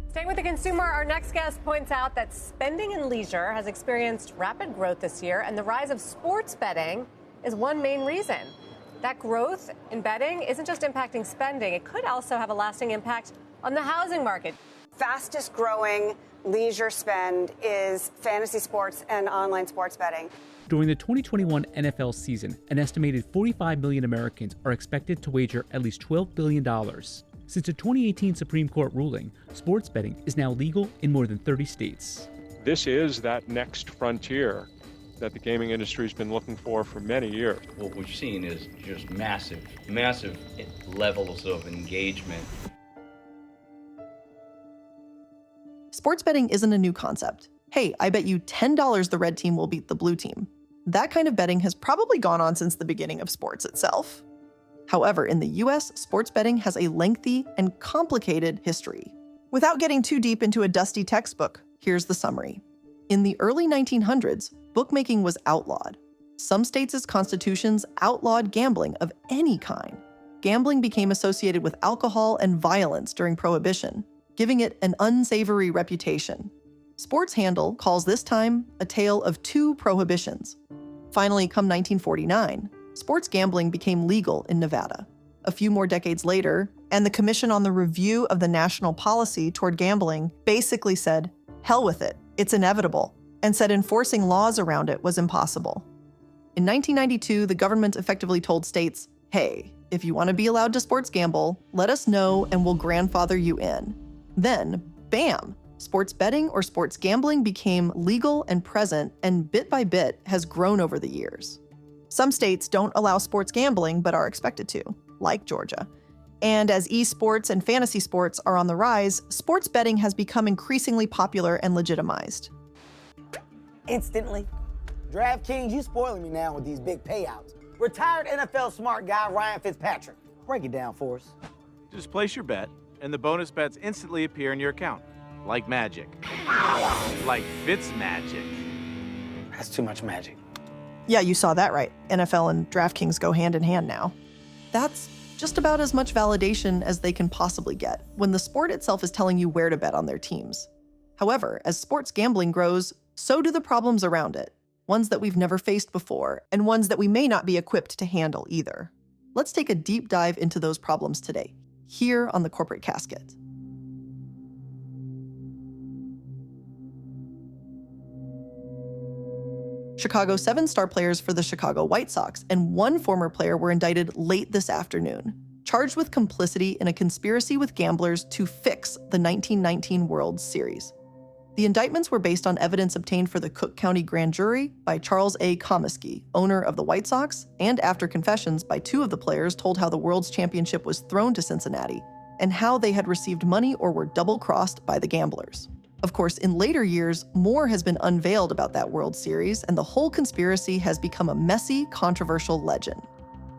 Staying with the consumer, our next guest points out that spending in leisure has experienced rapid growth this year, and the rise of sports betting is one main reason. That growth in betting isn't just impacting spending, it could also have a lasting impact on the housing market. Fastest growing leisure spend is fantasy sports and online sports betting. During the 2021 NFL season, an estimated 45 million Americans are expected to wager at least $12 billion. Since a 2018 Supreme Court ruling, sports betting is now legal in more than 30 states. This is that next frontier that the gaming industry has been looking for many years. What we're seeing is just massive levels of engagement. Sports betting isn't a new concept. Hey, I bet you $10 the red team will beat the blue team. That kind of betting has probably gone on since the beginning of sports itself. However, in the US, sports betting has a lengthy and complicated history. Without getting too deep into a dusty textbook, here's the summary. In the early 1900s, bookmaking was outlawed. Some states' constitutions outlawed gambling of any kind. Gambling became associated with alcohol and violence during Prohibition, giving it an unsavory reputation. Sports Handle calls this time a tale of two prohibitions. Finally, come 1949, sports gambling became legal in Nevada. A few more decades later, and the Commission on the Review of the National Policy toward Gambling basically said, hell with it, it's inevitable, and said enforcing laws around it was impossible. In 1992, the government effectively told states, hey, if you want to be allowed to sports gamble, let us know and we'll grandfather you in. Then, bam! Sports betting or sports gambling became legal and present, and bit by bit has grown over the years. Some states don't allow sports gambling but are expected to, like Georgia. And as esports and fantasy sports are on the rise, sports betting has become increasingly popular and legitimized. Instantly. DraftKings, you spoiling me now with these big payouts. Retired NFL smart guy Ryan Fitzpatrick. Break it down for us. Just place your bet, and the bonus bets instantly appear in your account. Like magic. Like Fitz magic. That's too much magic. Yeah, you saw that right. NFL and DraftKings go hand in hand now. That's just about as much validation as they can possibly get when the sport itself is telling you where to bet on their teams. However, as sports gambling grows, so do the problems around it. Ones that we've never faced before, and ones that we may not be equipped to handle either. Let's take a deep dive into those problems today, here on The Corporate Casket. Chicago's 7 star players for the Chicago White Sox and 1 former player were indicted late this afternoon, charged with complicity in a conspiracy with gamblers to fix the 1919 World Series. The indictments were based on evidence obtained for the Cook County Grand Jury by Charles A. Comiskey, owner of the White Sox, and after confessions by 2 of the players told how the World's Championship was thrown to Cincinnati, and how they had received money or were double-crossed by the gamblers. Of course, in later years, more has been unveiled about that World Series, and the whole conspiracy has become a messy, controversial legend.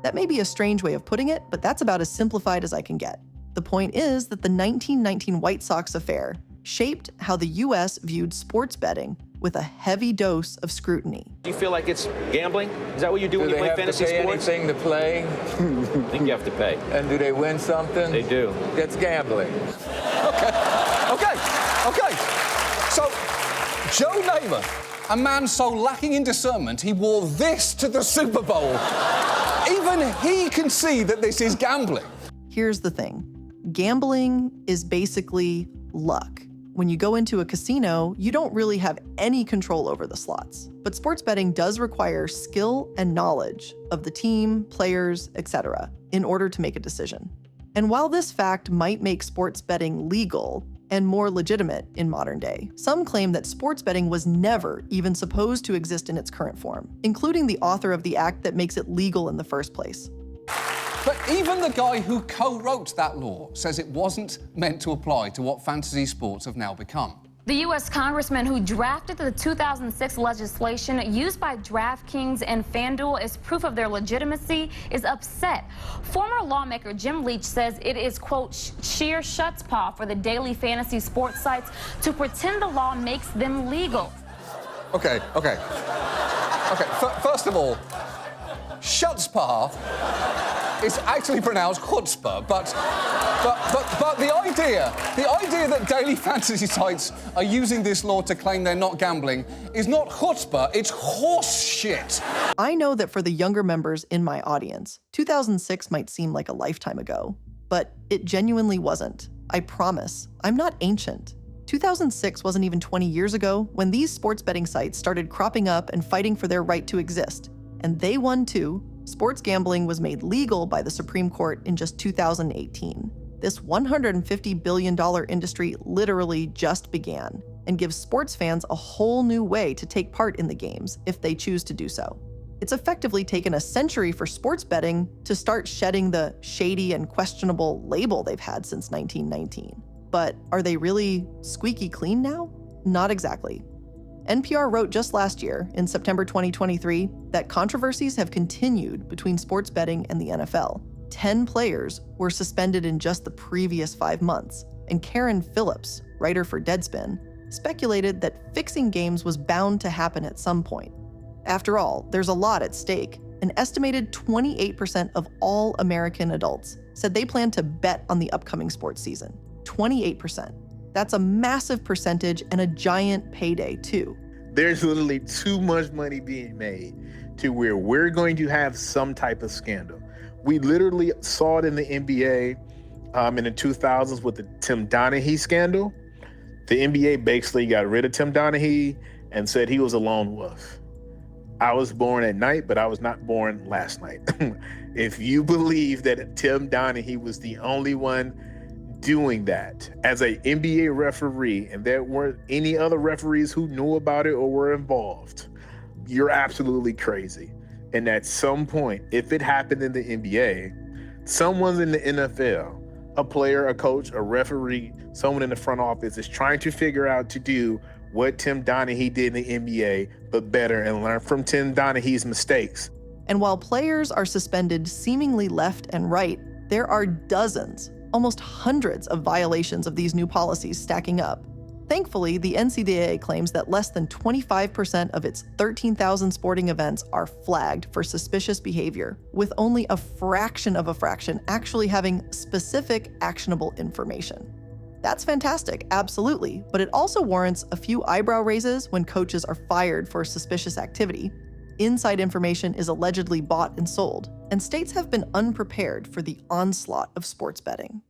That may be a strange way of putting it, but that's about as simplified as I can get. The point is that the 1919 White Sox affair shaped how the U.S. viewed sports betting with a heavy dose of scrutiny. Do you feel like it's gambling? Is that what you do when you play fantasy sports? Do they have to pay anything to play? I think you have to pay. And do they win something? They do. That's gambling. Okay. So, Joe Namath, a man so lacking in discernment, he wore this to the Super Bowl. Even he can see that this is gambling. Here's the thing. Gambling is basically luck. When you go into a casino, you don't really have any control over the slots. But sports betting does require skill and knowledge of the team, players, etc., in order to make a decision. And while this fact might make sports betting legal and more legitimate in modern day, some claim that sports betting was never even supposed to exist in its current form, including the author of the act that makes it legal in the first place. But even the guy who co-wrote that law says it wasn't meant to apply to what fantasy sports have now become. The U.S. congressman who drafted the 2006 legislation used by DraftKings and FanDuel as proof of their legitimacy is upset. Former lawmaker Jim Leach says it is, quote, sheer schutzpah for the daily fantasy sports sites to pretend the law makes them legal. Okay. First of all, schutzpah It's actually pronounced chutzpah, but the idea that daily fantasy sites are using this law to claim they're not gambling is not chutzpah, it's horse shit. I know that for the younger members in my audience, 2006 might seem like a lifetime ago, but it genuinely wasn't. I promise. I'm not ancient. 2006 wasn't even 20 years ago when these sports betting sites started cropping up and fighting for their right to exist. And they won too. Sports gambling was made legal by the Supreme Court in just 2018. This $150 billion industry literally just began and gives sports fans a whole new way to take part in the games if they choose to do so. It's effectively taken a century for sports betting to start shedding the shady and questionable label they've had since 1919. But are they really squeaky clean now? Not exactly. NPR wrote just last year, in September 2023, that controversies have continued between sports betting and the NFL. 10 players were suspended in just the previous 5 months, and Karen Phillips, writer for Deadspin, speculated that fixing games was bound to happen at some point. After all, there's a lot at stake. An estimated 28% of all American adults said they plan to bet on the upcoming sports season. 28%. That's a massive percentage and a giant payday, too. There's literally too much money being made to where we're going to have some type of scandal. We literally saw it in the NBA in the 2000s with the Tim Donaghy scandal. The NBA basically got rid of Tim Donaghy and said he was a lone wolf. I was born at night, but I was not born last night. If you believe that Tim Donaghy was the only one doing that as a NBA referee and there weren't any other referees who knew about it or were involved, you're absolutely crazy. And at some point, if it happened in the NBA, someone's in the NFL, a player, a coach, a referee, someone in the front office is trying to figure out to do what Tim Donaghy did in the NBA, but better, and learn from Tim Donaghy's mistakes. And while players are suspended seemingly left and right, there are dozens, almost hundreds of violations of these new policies stacking up. Thankfully, the NCAA claims that less than 25% of its 13,000 sporting events are flagged for suspicious behavior, with only a fraction of a fraction actually having specific actionable information. That's fantastic, absolutely, but it also warrants a few eyebrow raises when coaches are fired for suspicious activity. Inside information is allegedly bought and sold, and states have been unprepared for the onslaught of sports betting.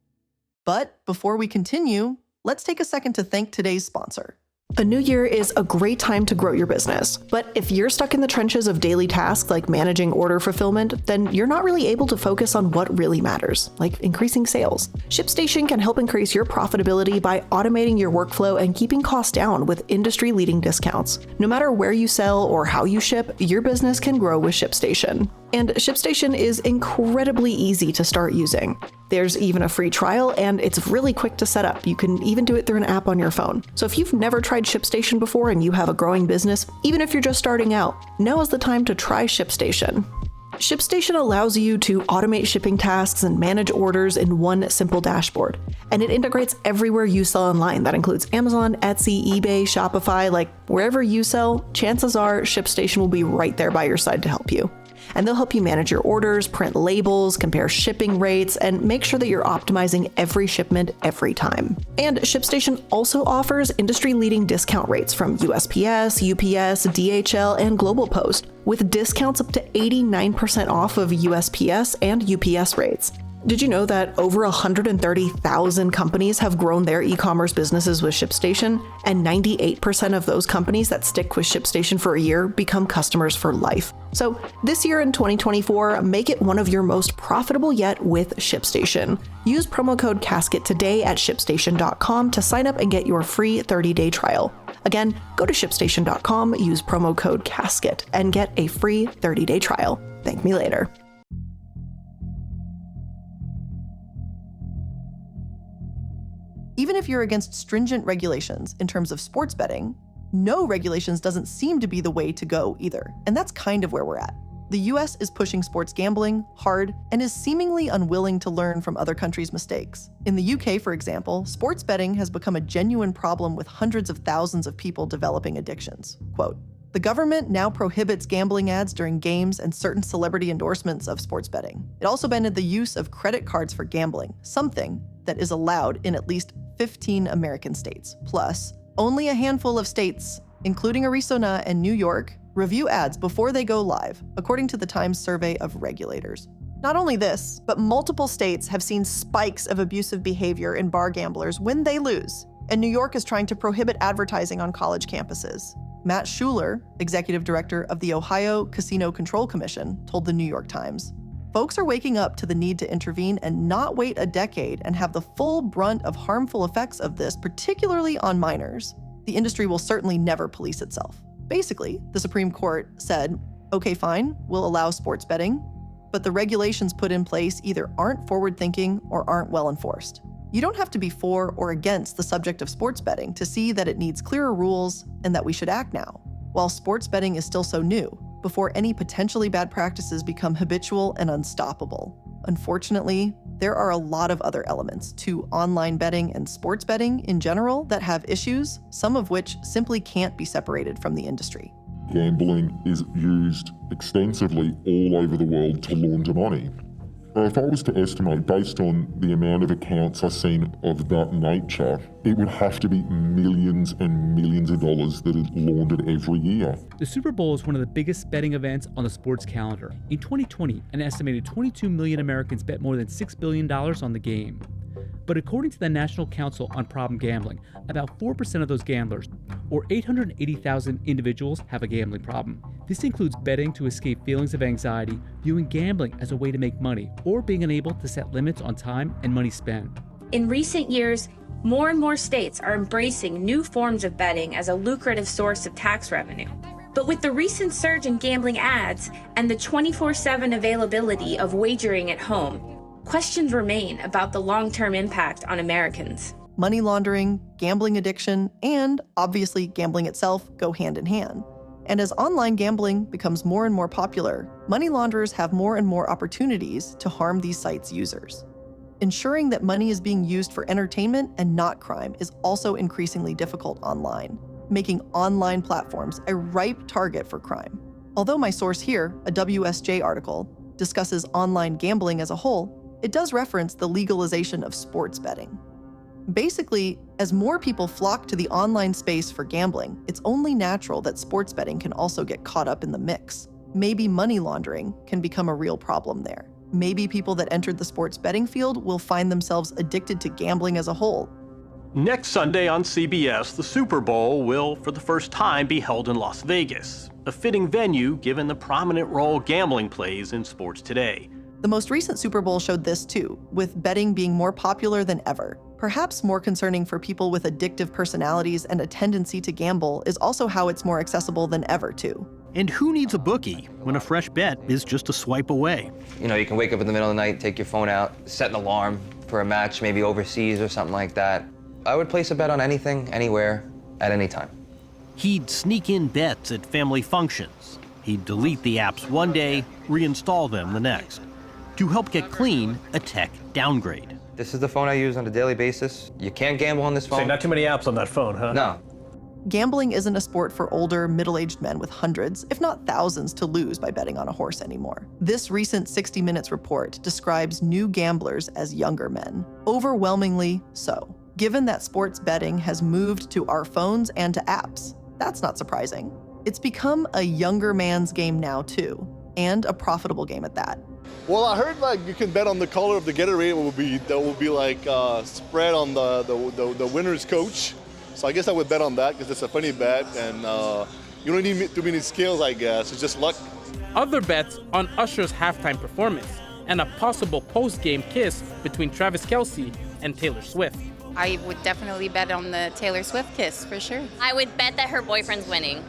But before we continue, let's take a second to thank today's sponsor. A new year is a great time to grow your business, but if you're stuck in the trenches of daily tasks like managing order fulfillment, then you're not really able to focus on what really matters, like increasing sales. ShipStation can help increase your profitability by automating your workflow and keeping costs down with industry-leading discounts. No matter where you sell or how you ship, your business can grow with ShipStation. And ShipStation is incredibly easy to start using. There's even a free trial, and it's really quick to set up. You can even do it through an app on your phone. So if you've never tried ShipStation before and you have a growing business, even if you're just starting out, now is the time to try ShipStation. ShipStation allows you to automate shipping tasks and manage orders in one simple dashboard. And it integrates everywhere you sell online. That includes Amazon, Etsy, eBay, Shopify, like wherever you sell, chances are ShipStation will be right there by your side to help you. And they'll help you manage your orders, print labels, compare shipping rates, and make sure that you're optimizing every shipment every time. And ShipStation also offers industry-leading discount rates from USPS, UPS, DHL, and Global Post, with discounts up to 89% off of USPS and UPS rates. Did you know that over 130,000 companies have grown their e-commerce businesses with ShipStation, and 98% of those companies that stick with ShipStation for a year become customers for life? So this year in 2024, make it one of your most profitable yet with ShipStation. Use promo code CASKET today at ShipStation.com to sign up and get your free 30-day trial. Again, go to ShipStation.com, use promo code CASKET, and get a free 30-day trial. Thank me later. Even if you're against stringent regulations in terms of sports betting, no regulations doesn't seem to be the way to go either. And that's kind of where we're at. The US is pushing sports gambling hard and is seemingly unwilling to learn from other countries' mistakes. In the UK, for example, sports betting has become a genuine problem with hundreds of thousands of people developing addictions. Quote, The government now prohibits gambling ads during games and certain celebrity endorsements of sports betting. It also banned the use of credit cards for gambling, something that is allowed in at least 15 American states. Plus, only a handful of states, including Arizona and New York, review ads before they go live, according to the Times survey of regulators. Not only this, but multiple states have seen spikes of abusive behavior in bar gamblers when they lose, and New York is trying to prohibit advertising on college campuses. Matt Schuler, executive director of the Ohio Casino Control Commission, told the New York Times, "Folks are waking up to the need to intervene and not wait a decade and have the full brunt of harmful effects of this, particularly on minors. The industry will certainly never police itself." Basically, the Supreme Court said, okay, fine, we'll allow sports betting, but the regulations put in place either aren't forward-thinking or aren't well enforced. You don't have to be for or against the subject of sports betting to see that it needs clearer rules and that we should act now, while sports betting is still so new, before any potentially bad practices become habitual and unstoppable. Unfortunately, there are a lot of other elements to online betting and sports betting in general that have issues, some of which simply can't be separated from the industry. Gambling is used extensively all over the world to launder money. If I was to estimate, based on the amount of accounts I've seen of that nature, it would have to be millions and millions of dollars that is laundered every year. The Super Bowl is one of the biggest betting events on the sports calendar. In 2020, an estimated 22 million Americans bet more than $6 billion on the game. But according to the National Council on Problem Gambling, about 4% of those gamblers, or 880,000 individuals, have a gambling problem. This includes betting to escape feelings of anxiety, viewing gambling as a way to make money, or being unable to set limits on time and money spent. In recent years, more and more states are embracing new forms of betting as a lucrative source of tax revenue. But with the recent surge in gambling ads and the 24/7 availability of wagering at home, questions remain about the long-term impact on Americans. Money laundering, gambling addiction, and obviously gambling itself go hand in hand. And as online gambling becomes more and more popular, money launderers have more and more opportunities to harm these sites' users. Ensuring that money is being used for entertainment and not crime is also increasingly difficult online, making online platforms a ripe target for crime. Although my source here, a WSJ article, discusses online gambling as a whole, it does reference the legalization of sports betting. Basically, as more people flock to the online space for gambling, it's only natural that sports betting can also get caught up in the mix. Maybe money laundering can become a real problem there. Maybe people that entered the sports betting field will find themselves addicted to gambling as a whole. Next Sunday on CBS, the Super Bowl will, for the first time, be held in Las Vegas, a fitting venue given the prominent role gambling plays in sports today. The most recent Super Bowl showed this too, with betting being more popular than ever. Perhaps more concerning for people with addictive personalities and a tendency to gamble is also how it's more accessible than ever too. And who needs a bookie when a fresh bet is just a swipe away? You know, you can wake up in the middle of the night, take your phone out, set an alarm for a match, maybe overseas or something like that. I would place a bet on anything, anywhere, at any time. He'd sneak in bets at family functions. He'd delete the apps one day, reinstall them the next. To help get clean, a tech downgrade. This is the phone I use on a daily basis. You can't gamble on this phone. So not too many apps on that phone, huh? No. Gambling isn't a sport for older, middle-aged men with hundreds, if not thousands, to lose by betting on a horse anymore. This recent 60 Minutes report describes new gamblers as younger men, overwhelmingly so, given that sports betting has moved to our phones and to apps. That's not surprising. It's become a younger man's game now, too, and a profitable game at that. Well, I heard like you can bet on the color of the Gatorade will be like spread on the winner's coach. So I guess I would bet on that because it's a funny bet and you don't need too many skills, I guess. It's just luck. Other bets on Usher's halftime performance and a possible post-game kiss between Travis Kelce and Taylor Swift. I would definitely bet on the Taylor Swift kiss for sure. I would bet that her boyfriend's winning.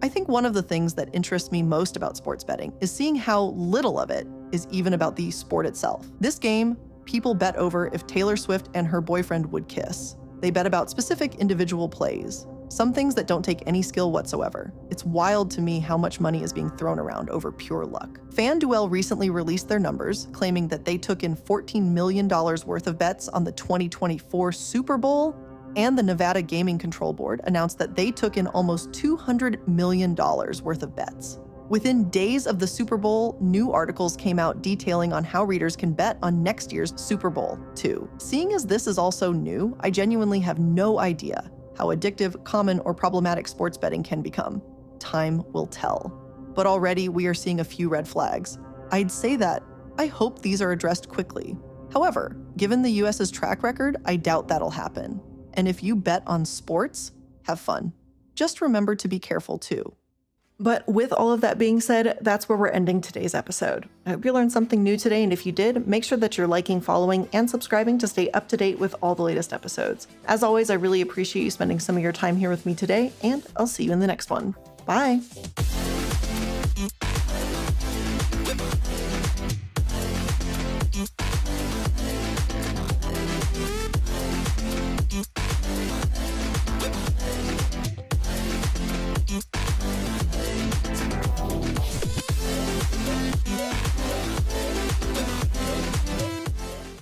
I think one of the things that interests me most about sports betting is seeing how little of it is even about the sport itself. This game, people bet over if Taylor Swift and her boyfriend would kiss. They bet about specific individual plays, some things that don't take any skill whatsoever. It's wild to me how much money is being thrown around over pure luck. FanDuel recently released their numbers, claiming that they took in $14 million worth of bets on the 2024 Super Bowl, And the Nevada Gaming Control Board announced that they took in almost $200 million worth of bets. Within days of the Super Bowl, new articles came out detailing on how readers can bet on next year's Super Bowl, too. Seeing as this is also new, I genuinely have no idea how addictive, common, or problematic sports betting can become. Time will tell. But already we are seeing a few red flags. I'd say that I hope these are addressed quickly. However, given the US's track record, I doubt that'll happen. And if you bet on sports, have fun. Just remember to be careful too. But with all of that being said, that's where we're ending today's episode. I hope you learned something new today, and if you did, make sure that you're liking, following, and subscribing to stay up to date with all the latest episodes. As always, I really appreciate you spending some of your time here with me today, and I'll see you in the next one. Bye!